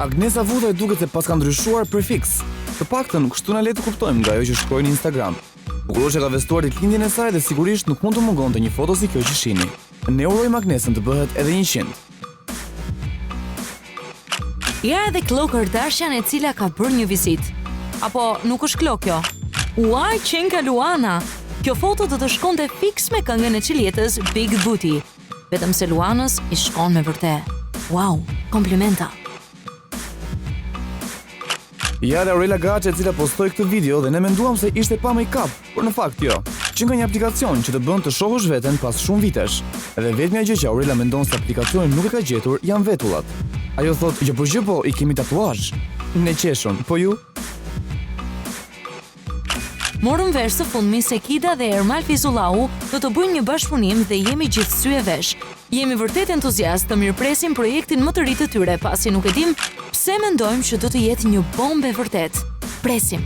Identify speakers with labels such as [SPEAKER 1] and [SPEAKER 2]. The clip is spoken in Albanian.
[SPEAKER 1] Agnesa Vutaj duket se pas ka ndryshuar prefiks. Të paktën, kështu na le të kuptojmë nga ajo që shkroi në Instagram. Bukuroshja ka vestuar ditëlindjen e saj dhe sigurisht nuk mund të mungonte një foto si kjo që shihni. Ne urojmë Agnesën të bëhet edhe 100.
[SPEAKER 2] Ja edhe Khloe Kardashian e cila ka bërë një vizitë. Apo nuk është Khloe kjo? Uaj, qenka Luana! Kjo foto do të shkonte fiks me këngën e Qiljetës Big Booty. Vetëm se Luanës i shkon me vërtet. Wow, komplimenta!
[SPEAKER 1] Ja dhe Aurela Gaçe e cila postoi këtë video dhe ne menduam se ishte pa make-up, por në fakt jo. Që nga një aplikacion që të bën të shohësh veten pas shumë vitesh. Edhe vetmja gjë që Aurela mendon se aplikacioni nuk e ka gjetur janë vetullat. Ajo thotë, gjë po, i kemi tatuazh. Ne qeshun, po ju?
[SPEAKER 2] Morëm vesh së fundmi se Kida dhe Ermal Fizullahu do të bëjnë një bashkëpunim dhe jemi gjithsy e vesh. Jemi vërtet entuziast të mirëpresim projektin më të ri të tyre, pasi nuk e dim pse mendojmë që do të jetë një bombë e vërtet. Presim!